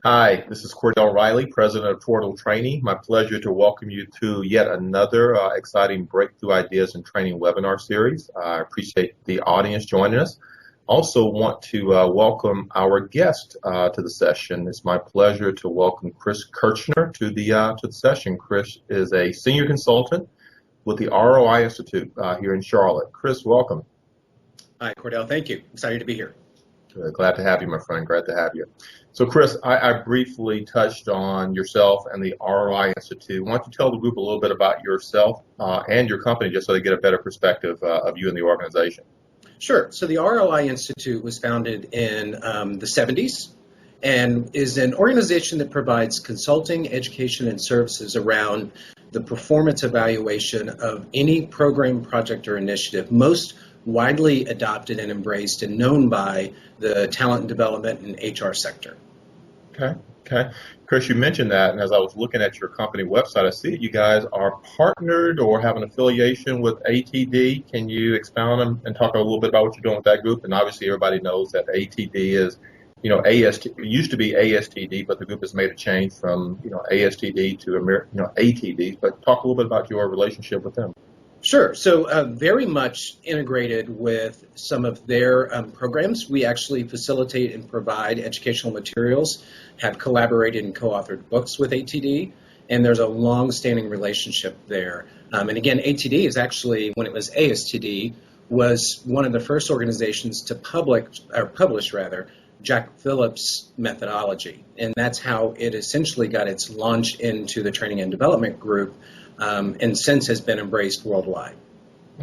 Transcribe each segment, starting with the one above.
Hi, this is Cordell Riley, President of Portal Training. My pleasure to welcome you to yet another exciting Breakthrough Ideas and Training webinar series. I appreciate the audience joining us. Also want to welcome our guest to the session. It's my pleasure to welcome Chris Kirchner to the session. Chris is a senior consultant with the ROI Institute here in Charlotte. Chris, welcome. Hi, Cordell. Thank you. Excited to be here. Glad to have you, my friend. Glad to have you. So, Chris, I briefly touched on yourself and the ROI Institute. Why don't you tell the group a little bit about yourself and your company, just so they get a better perspective of you and the organization? Sure. So the ROI Institute was founded in the 70s and is an organization that provides consulting, education, and services around the performance evaluation of any program, project, or initiative most widely adopted and embraced and known by the talent and development and HR sector. Okay. Chris, you mentioned that, and as I was looking at your company website, I see that you guys are partnered or have an affiliation with ATD. Can you expound and talk a little bit about what you're doing with that group? And obviously, everybody knows that ATD is, it used to be ASTD, but the group has made a change from, ASTD to, ATD. But talk a little bit about your relationship with them. Sure. So very much integrated with some of their programs. We actually facilitate and provide educational materials, have collaborated and co-authored books with ATD, and there's a long-standing relationship there. And again, ATD is actually, when it was ASTD, was one of the first organizations to publish Jack Phillips' methodology. And that's how it essentially got its launch into the training and development group, and since has been embraced worldwide.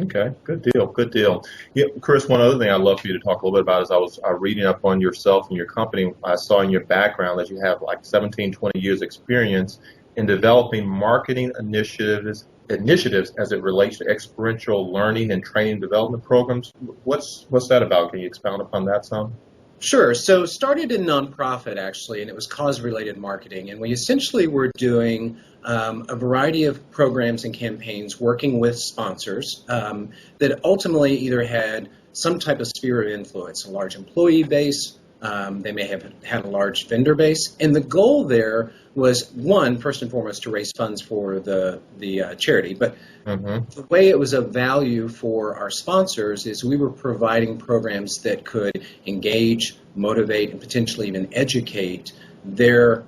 Okay, good deal. Yeah, Chris, one other thing I'd love for you to talk a little bit about is I was reading up on yourself and your company. I saw in your background that you have like 17, 20 years experience in developing marketing initiatives as it relates to experiential learning and training development programs. What's that about? Can you expound upon that some? Sure. So started in nonprofit, actually, and it was cause-related marketing. And we essentially were doing a variety of programs and campaigns working with sponsors that ultimately either had some type of sphere of influence, a large employee base, they may have had a large vendor base. And the goal there was, one, first and foremost, to raise funds for the charity. But the way it was of value for our sponsors is we were providing programs that could engage, motivate, and potentially even educate their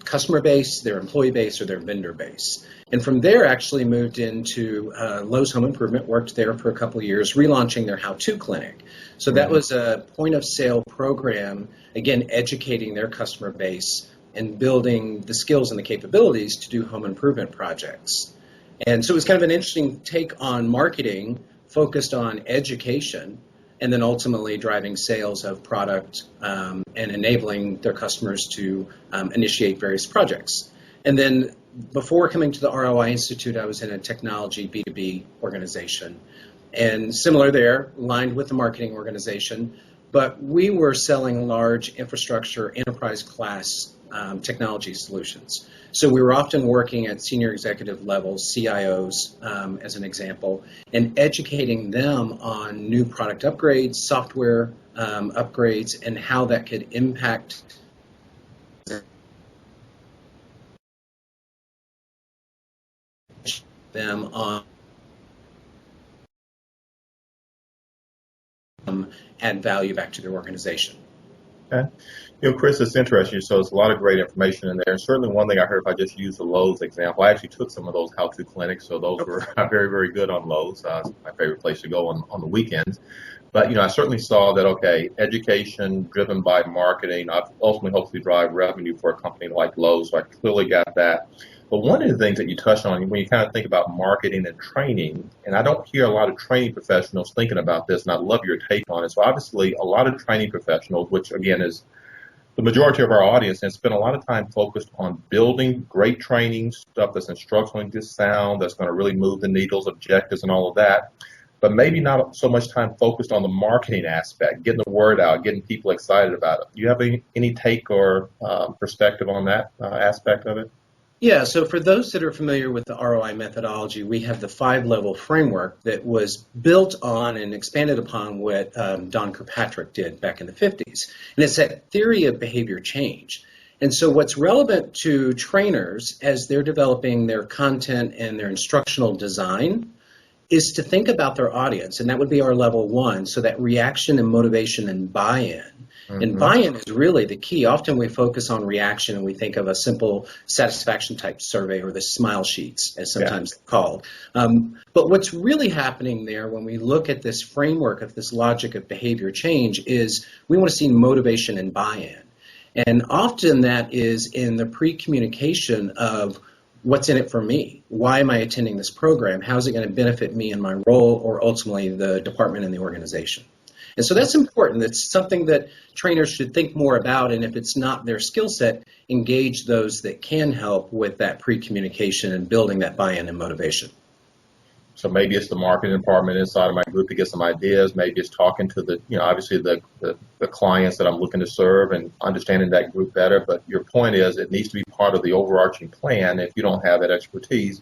customer base, their employee base, or their vendor base. And from there, actually moved into Lowe's Home Improvement, worked there for a couple of years, relaunching their how-to clinic. So that was a point-of-sale program, again, educating their customer base and building the skills and the capabilities to do home improvement projects. And so it was kind of an interesting take on marketing, focused on education, and then ultimately driving sales of product and enabling their customers to initiate various projects. And then before coming to the ROI Institute, I was in a technology B2B organization. And similar there, aligned with the marketing organization, but we were selling large infrastructure, enterprise class technology solutions. So we were often working at senior executive levels, CIOs as an example, and educating them on new product upgrades, software upgrades, and how that could impact them on add value back to their organization. Okay. Chris, it's interesting. So it's a lot of great information in there. And certainly one thing I heard, if I just use the Lowe's example, I actually took some of those how-to clinics, so those were very, very good on Lowe's. It's my favorite place to go on the weekends. But, I certainly saw that, okay, education driven by marketing, ultimately hopefully drive revenue for a company like Lowe's, so I clearly got that. But one of the things that you touched on when you kind of think about marketing and training, and I don't hear a lot of training professionals thinking about this, and I'd love your take on it. So obviously a lot of training professionals, which again is the majority of our audience, has spent a lot of time focused on building great training, stuff that's instructionally sound, that's going to really move the needles, objectives, and all of that. But maybe not so much time focused on the marketing aspect, getting the word out, getting people excited about it. Do you have any take or perspective on that aspect of it? Yeah, so for those that are familiar with the ROI methodology, we have the 5-level framework that was built on and expanded upon what Don Kirkpatrick did back in the 50s. And it's that theory of behavior change. And so what's relevant to trainers as they're developing their content and their instructional design is to think about their audience, and that would be our level one, so that reaction and motivation and buy-in. And buy-in is really the key. Often we focus on reaction and we think of a simple satisfaction type survey or the smile sheets, as sometimes called. But what's really happening there when we look at this framework of this logic of behavior change is we want to see motivation and buy-in. And often that is in the pre-communication of what's in it for me? Why am I attending this program? How is it going to benefit me in my role or ultimately the department and the organization? And so that's important. It's something that trainers should think more about, and if it's not their skill set, engage those that can help with that pre-communication and building that buy-in and motivation. So maybe it's the marketing department inside of my group to get some ideas. Maybe it's talking to the, obviously the clients that I'm looking to serve and understanding that group better. But your point is it needs to be part of the overarching plan. If you don't have that expertise,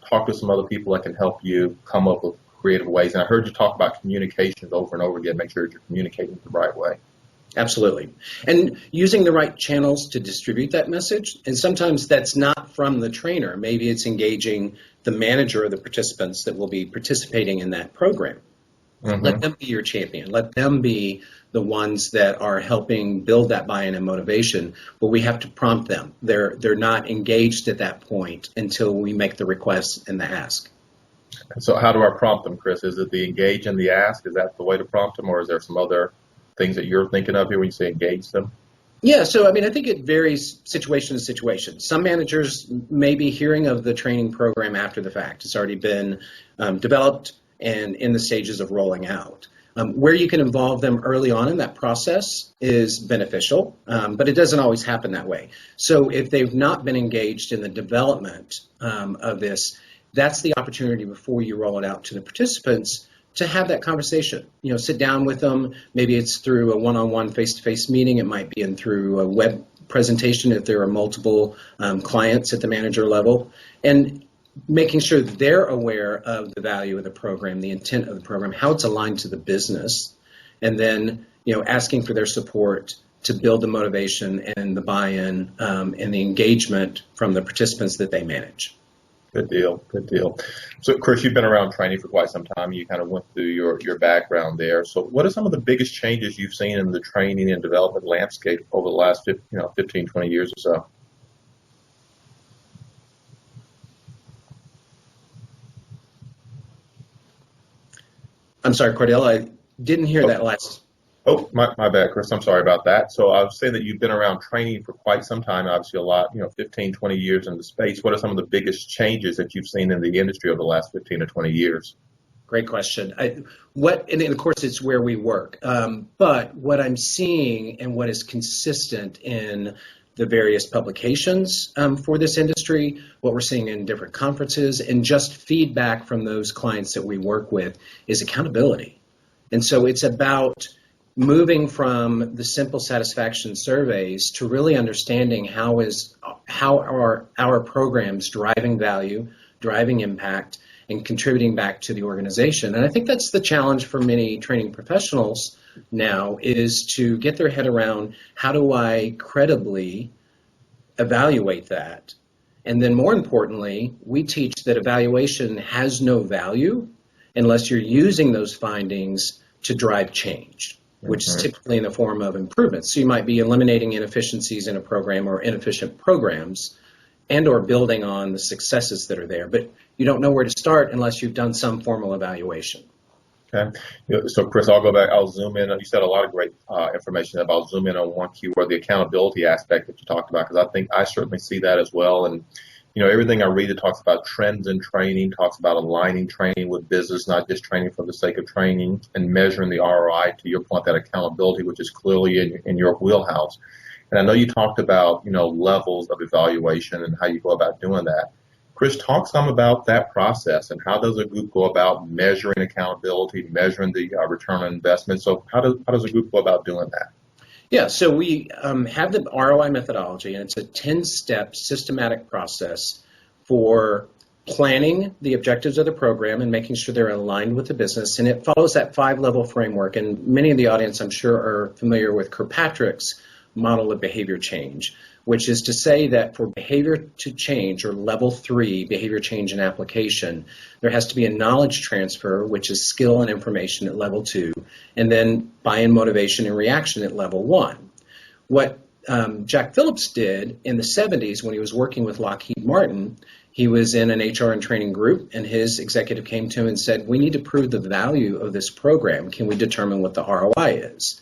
talk to some other people that can help you come up with creative ways. And I heard you talk about communications over and over again. Make sure that you're communicating the right way. Absolutely. And using the right channels to distribute that message. And sometimes that's not from the trainer. Maybe it's engaging the manager or the participants that will be participating in that program. Let them be your champion. Let them be the ones that are helping build that buy-in and motivation. But we have to prompt them. They're not engaged at that point until we make the request and the ask. So how do I prompt them, Chris? Is it the engage and the ask? Is that the way to prompt them, or is there some other things that you're thinking of here when you say engage them? Yeah, so I think it varies situation to situation. Some managers may be hearing of the training program after the fact. It's already been developed and in the stages of rolling out. Where you can involve them early on in that process is beneficial, but it doesn't always happen that way. So if they've not been engaged in the development of this, that's the opportunity before you roll it out to the participants to have that conversation. Sit down with them. Maybe it's through a one-on-one face-to-face meeting. It might be through a web presentation if there are multiple clients at the manager level. And making sure that they're aware of the value of the program, the intent of the program, how it's aligned to the business, and then asking for their support to build the motivation and the buy-in and the engagement from the participants that they manage. Good deal. Good deal. So, Chris, you've been around training for quite some time. You kind of went through your background there. So what are some of the biggest changes you've seen in the training and development landscape over the last 15, 20 years or so? I'm sorry, Cordell, I didn't hear that last. Oh, my bad, Chris. I'm sorry about that. So I was saying that you've been around training for quite some time, obviously a lot, 15, 20 years in the space. What are some of the biggest changes that you've seen in the industry over the last 15 or 20 years? Great question. And of course, it's where we work. But what I'm seeing and what is consistent in the various publications for this industry, what we're seeing in different conferences, and just feedback from those clients that we work with is accountability. And so it's about moving from the simple satisfaction surveys to really understanding how are our programs driving value, driving impact, and contributing back to the organization. And I think that's the challenge for many training professionals now, is to get their head around how do I credibly evaluate that. And then more importantly, we teach that evaluation has no value unless you're using those findings to drive change, which is typically in the form of improvements. So you might be eliminating inefficiencies in a program or inefficient programs and or building on the successes that are there. But you don't know where to start unless you've done some formal evaluation. Okay. So, Chris, I'll go back. I'll zoom in. You said a lot of great information about. I'll zoom in on one keyword, the accountability aspect that you talked about, because I think I certainly see that as well. And everything I read, it talks about trends in training, talks about aligning training with business, not just training for the sake of training, and measuring the ROI, to your point, that accountability, which is clearly in your wheelhouse. And I know you talked about, levels of evaluation and how you go about doing that. Chris, talk some about that process and how does a group go about measuring accountability, measuring the return on investment. So how does a group go about doing that? Yeah, so we have the ROI methodology, and it's a 10-step systematic process for planning the objectives of the program and making sure they're aligned with the business. And it follows that 5-level framework. And many of the audience, I'm sure, are familiar with Kirkpatrick's model of behavior change, which is to say that for behavior to change, or level 3, behavior change and application, there has to be a knowledge transfer, which is skill and information at level 2, and then buy-in, motivation, and reaction at level 1. What Jack Phillips did in the 70s when he was working with Lockheed Martin, he was in an HR and training group, and his executive came to him and said, we need to prove the value of this program. Can we determine what the ROI is?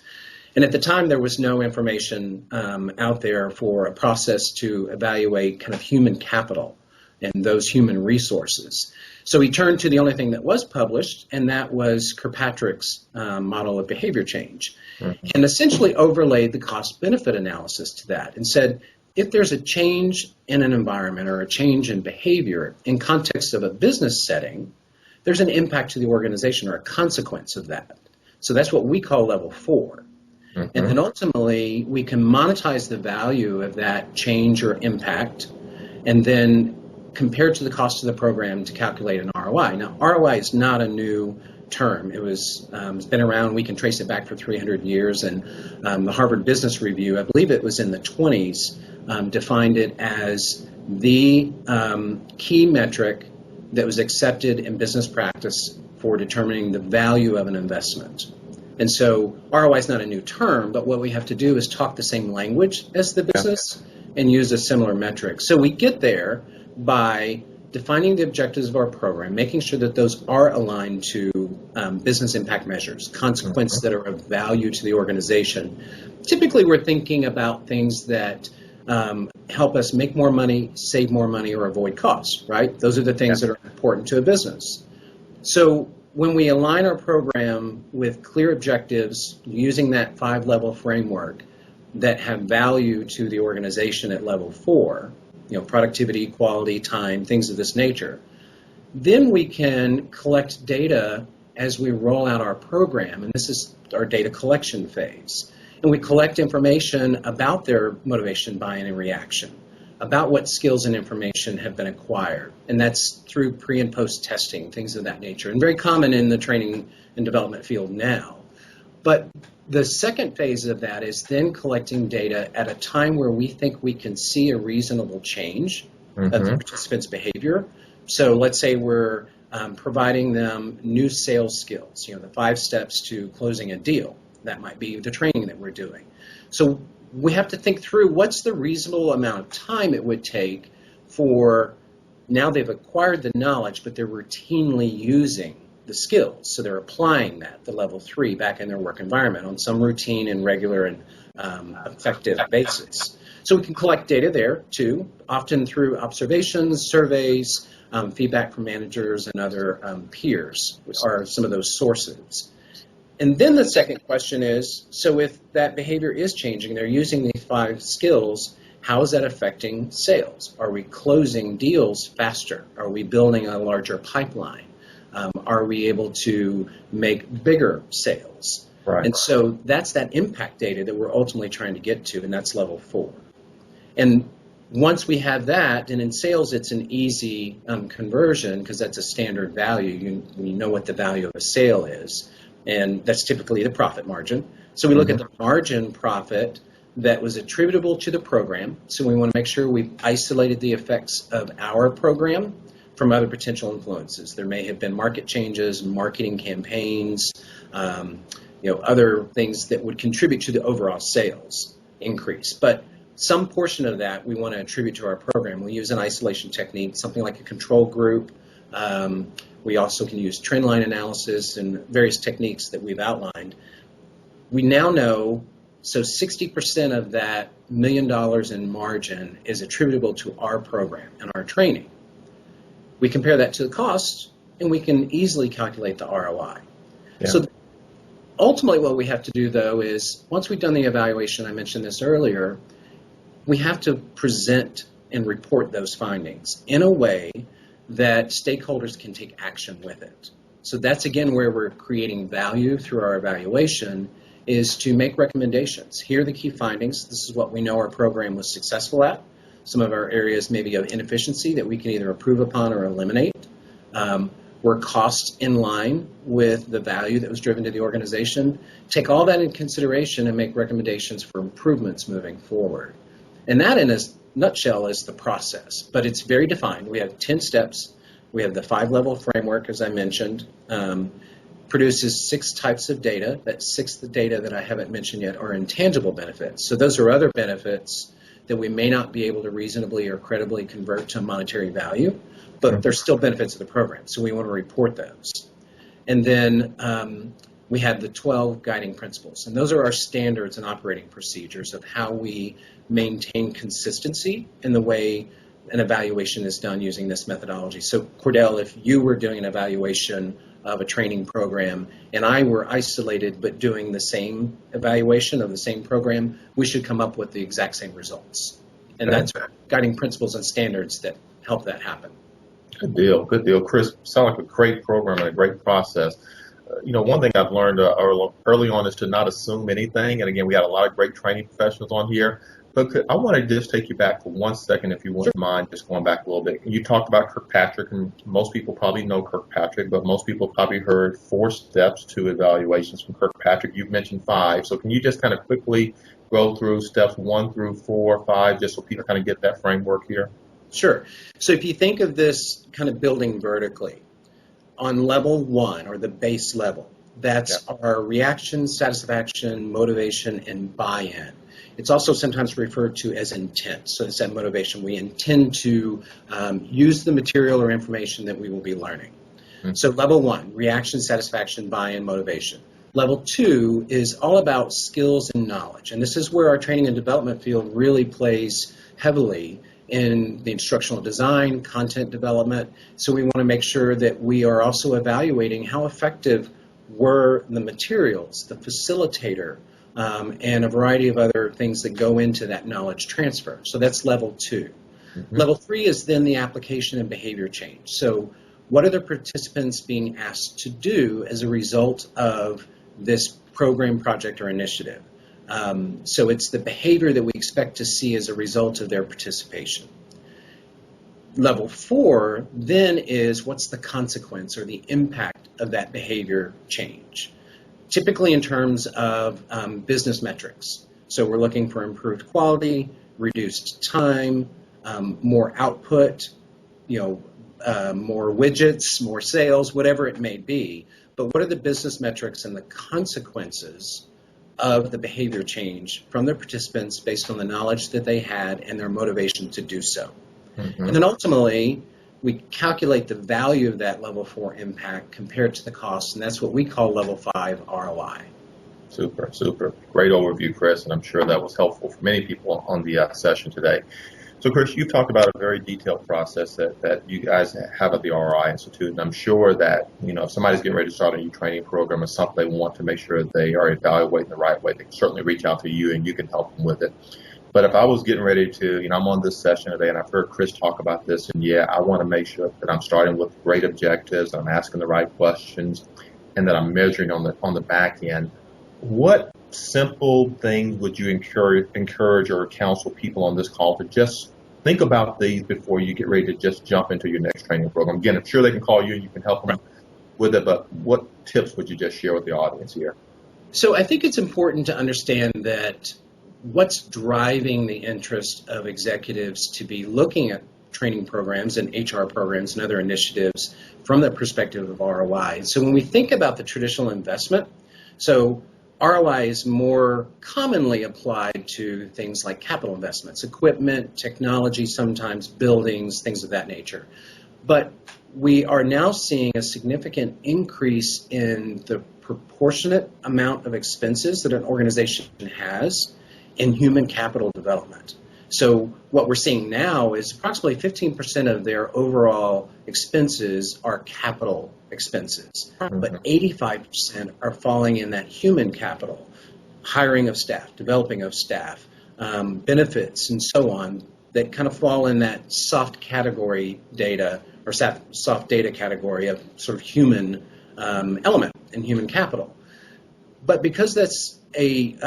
And at the time, there was no information out there for a process to evaluate kind of human capital and those human resources. So he turned to the only thing that was published, and that was Kirkpatrick's model of behavior change, and essentially overlaid the cost-benefit analysis to that and said, if there's a change in an environment or a change in behavior in context of a business setting, there's an impact to the organization or a consequence of that. So that's what we call level 4. And then ultimately, we can monetize the value of that change or impact, and then compare to the cost of the program to calculate an ROI. Now, ROI is not a new term. It's been around. We can trace it back for 300 years. And the Harvard Business Review, I believe it was in the 20s, defined it as the key metric that was accepted in business practice for determining the value of an investment. And so ROI is not a new term, but what we have to do is talk the same language as the business and use a similar metric. So we get there by defining the objectives of our program, making sure that those are aligned to business impact measures, consequences that are of value to the organization. Typically, we're thinking about things that help us make more money, save more money, or avoid costs, right? Those are the things that are important to a business. So when we align our program with clear objectives using that 5-level framework that have value to the organization at level 4, productivity, quality, time, things of this nature, then we can collect data as we roll out our program, and this is our data collection phase. And we collect information about their motivation, buy-in, and reaction, about what skills and information have been acquired. And that's through pre- and post-testing, things of that nature, and very common in the training and development field now. But the second phase of that is then collecting data at a time where we think we can see a reasonable change of the participants' behavior. So let's say we're providing them new sales skills, the 5 steps to closing a deal. That might be the training that we're doing. So we have to think through what's the reasonable amount of time it would take for, now they've acquired the knowledge, but they're routinely using the skills. So they're applying that, the level 3, back in their work environment on some routine and regular and effective basis. So we can collect data there too, often through observations, surveys, feedback from managers and other peers are some of those sources. And then the second question is, so if that behavior is changing, they're using these 5 skills, how is that affecting sales? Are we closing deals faster? Are we building a larger pipeline? Are we able to make bigger sales? Right. And so that's that impact data that we're ultimately trying to get to, and that's level 4. And once we have that, and in sales it's an easy conversion because that's a standard value. You know what the value of a sale is. And that's typically the profit margin. So we look at the margin profit that was attributable to the program. So we want to make sure we've isolated the effects of our program from other potential influences. There may have been market changes, marketing campaigns, other things that would contribute to the overall sales increase. But some portion of that we want to attribute to our program. We use an isolation technique, something like a control group. We also can use trend line analysis and various techniques that we've outlined. We now know, so 60% of that $1 million in margin is attributable to our program and our training. We compare that to the cost, and we can easily calculate the ROI. Yeah. So ultimately what we have to do, though, is once we've done the evaluation, I mentioned this earlier, we have to present and report those findings in a way that stakeholders can take action with it. So that's, again, where we're creating value through our evaluation, is to make recommendations. Here are the key findings. This is what we know our program was successful at. Some of our areas maybe of inefficiency that we can either improve upon or eliminate. Were costs in line with the value that was driven to the organization? Take all that into consideration and make recommendations for improvements moving forward. And that, in a nutshell, is the process. But it's very defined. We have 10 steps. We have the 5-level framework, as I mentioned, produces 6 types of data. That 6th data that I haven't mentioned yet are intangible benefits. So those are other benefits that we may not be able to reasonably or credibly convert to monetary value, but they're still benefits of the program. So we want to report those. And then we have the 12 guiding principles. And those are our standards and operating procedures of how we maintain consistency in the way an evaluation is done using this methodology. So Cordell, if you were doing an evaluation of a training program and I were isolated but doing the same evaluation of the same program, we should come up with the exact same results. And that's guiding principles and standards that help that happen. Good deal. Good deal. Chris, sounds like a great program and a great process. One thing I've learned early on is to not assume anything. And again, we got a lot of great training professionals on here. But I want to just take you back for 1 second, if you wouldn't mind, just going back a little bit. You talked about Kirkpatrick, and most people probably know Kirkpatrick, but most people probably heard 4 steps to evaluations from Kirkpatrick. You've mentioned 5. So can you just kind of quickly go through steps 1 through 4, 5, just so people kind of get that framework here? Sure. So if you think of this kind of building vertically, on level 1, or the base level, that's our reaction, satisfaction, motivation, and buy-in. It's also sometimes referred to as intent. So it's that motivation. We intend to use the material or information that we will be learning. Mm-hmm. So level 1, reaction, satisfaction, buy-in, motivation. Level 2 is all about skills and knowledge. And this is where our training and development field really plays heavily in the instructional design, content development. So we want to make sure that we are also evaluating how effective were the materials, the facilitator, and a variety of other things that go into that knowledge transfer. So that's level 2. Mm-hmm. Level 3 is then the application and behavior change. So what are the participants being asked to do as a result of this program, project, or initiative? So it's the behavior that we expect to see as a result of their participation. Level 4 then is what's the consequence or the impact of that behavior change, typically in terms of business metrics. So we're looking for improved quality, reduced time, more output, more widgets, more sales, whatever it may be. But what are the business metrics and the consequences of the behavior change from their participants based on the knowledge that they had and their motivation to do so? Mm-hmm. And then ultimately, we calculate the value of that level 4 impact compared to the cost, and that's what we call level 5 ROI. Super, super. Great overview, Chris, and I'm sure that was helpful for many people on the session today. So, Chris, you talked about a very detailed process that you guys have at the ROI Institute, and I'm sure that, if somebody's getting ready to start a new training program or something they want to make sure they are evaluating the right way, they can certainly reach out to you and you can help them with it. But if I was getting ready to, I'm on this session today and I've heard Chris talk about this, and I want to make sure that I'm starting with great objectives, I'm asking the right questions, and that I'm measuring on the back end. What simple things would you encourage or counsel people on this call to just think about these before you get ready to just jump into your next training program? Again, I'm sure they can call you and you can help them with it, but what tips would you just share with the audience here? So I think it's important to understand that what's driving the interest of executives to be looking at training programs and HR programs and other initiatives from the perspective of ROI. So when we think about the traditional investment, so ROI is more commonly applied to things like capital investments, equipment, technology, sometimes buildings, things of that nature. But we are now seeing a significant increase in the proportionate amount of expenses that an organization has in human capital development. So what we're seeing now is approximately 15% of their overall expenses are capital expenses, but 85% are falling in that human capital, hiring of staff, developing of staff, benefits, and so on, that kind of fall in that soft category data or soft data category of sort of human element and human capital. But because that's a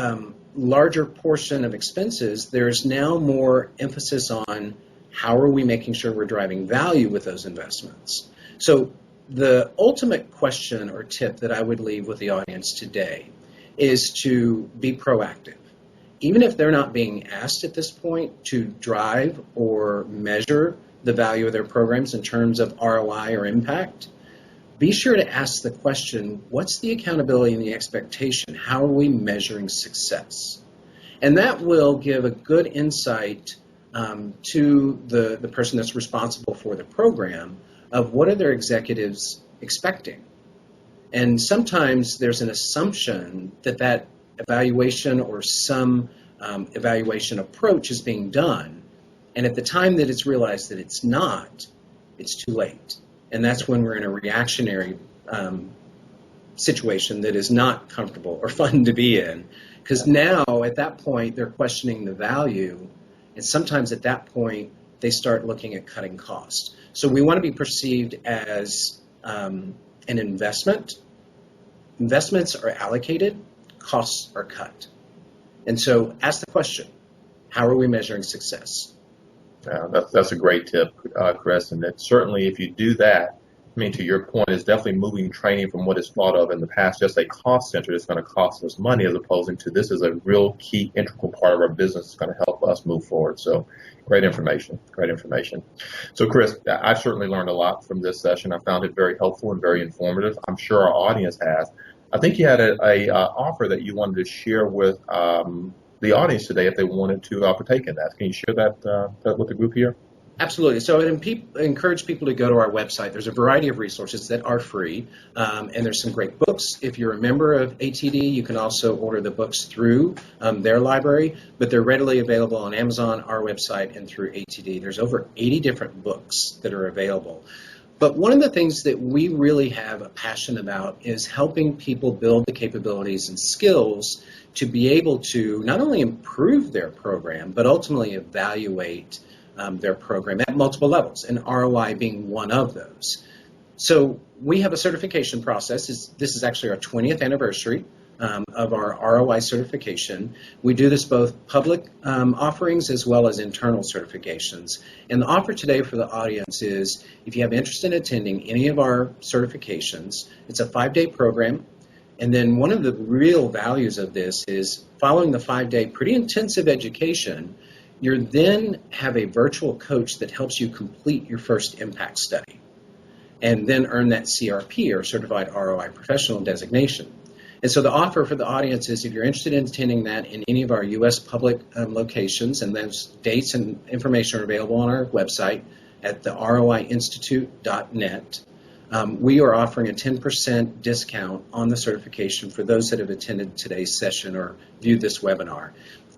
larger portion of expenses, there's now more emphasis on how are we making sure we're driving value with those investments. So the ultimate question or tip that I would leave with the audience today is to be proactive. even if they're not being asked at this point to drive or measure the value of their programs in terms of ROI or impact, be sure to ask the question, what's the accountability and the expectation? How are we measuring success? And that will give a good insight to the person that's responsible for the program of what are their executives expecting. And sometimes there's an assumption that that evaluation or some evaluation approach is being done. And at the time that it's realized that it's not, it's too late. And that's when we're in a reactionary situation that is not comfortable or fun to be in. Because now, at that point, they're questioning the value. And sometimes at that point, they start looking at cutting costs. So we want to be perceived as an investment. Investments are allocated, costs are cut. And so ask the question, how are we measuring success? That's a great tip, Chris. And that certainly if you do that, I mean, to your point, it's definitely moving training from what is thought of in the past, just a cost center that's going to cost us money, as opposed to this is a real key integral part of our business that's going to help us move forward. So great information, great information. So Chris, I've certainly learned a lot from this session. I found it very helpful and very informative. I'm sure our audience has. I think you had a offer that you wanted to share with the audience today if they wanted to partake in that. Can you share that with the group here? Absolutely. So I encourage people to go to our website. There's a variety of resources that are free, and there's some great books. If you're a member of ATD, you can also order the books through their library, but they're readily available on Amazon, our website, and through ATD. There's over 80 different books that are available. But one of the things that we really have a passion about is helping people build the capabilities and skills to be able to not only improve their program, but ultimately evaluate their program at multiple levels, and ROI being one of those. So we have a certification process. This is actually our 20th anniversary of our ROI certification. We do this both public offerings as well as internal certifications. And the offer today for the audience is if you have interest in attending any of our certifications, it's a 5-day program. And then one of the real values of this is following the 5-day pretty intensive education, you then have a virtual coach that helps you complete your first impact study and then earn that CRP, or Certified ROI Professional designation. And so the offer for the audience is if you're interested in attending that in any of our U.S. public locations, and those dates and information are available on our website at the roiinstitute.net, we are offering a 10% discount on the certification for those that have attended today's session or viewed this webinar.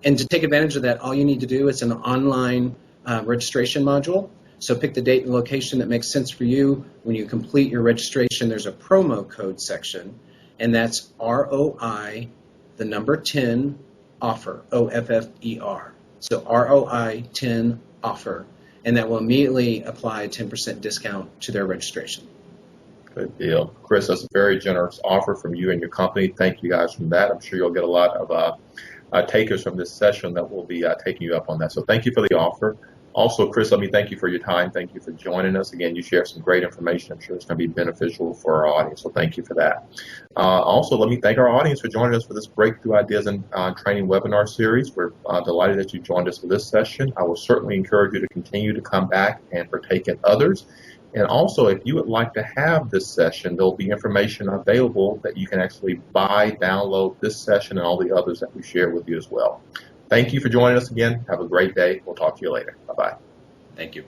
And to take advantage of that, all you need to do is an online registration module. So pick the date and location that makes sense for you. When you complete your registration, there's a promo code section, and that's ROI, the number 10, offer, OFFER. So ROI 10 offer, and that will immediately apply a 10% discount to their registration. Good deal. Chris, that's a very generous offer from you and your company. Thank you guys for that. I'm sure you'll get a lot of takers from this session that will be taking you up on that. So thank you for the offer. Also, Chris, let me thank you for your time. Thank you for joining us. Again, you shared some great information. I'm sure it's going to be beneficial for our audience, so thank you for that. Also, let me thank our audience for joining us for this Breakthrough Ideas and Training webinar series. We're delighted that you joined us for this session. I will certainly encourage you to continue to come back and partake in others. And also, if you would like to have this session, there will be information available that you can actually buy, download this session and all the others that we share with you as well. Thank you for joining us again. Have a great day. We'll talk to you later. Bye-bye. Thank you.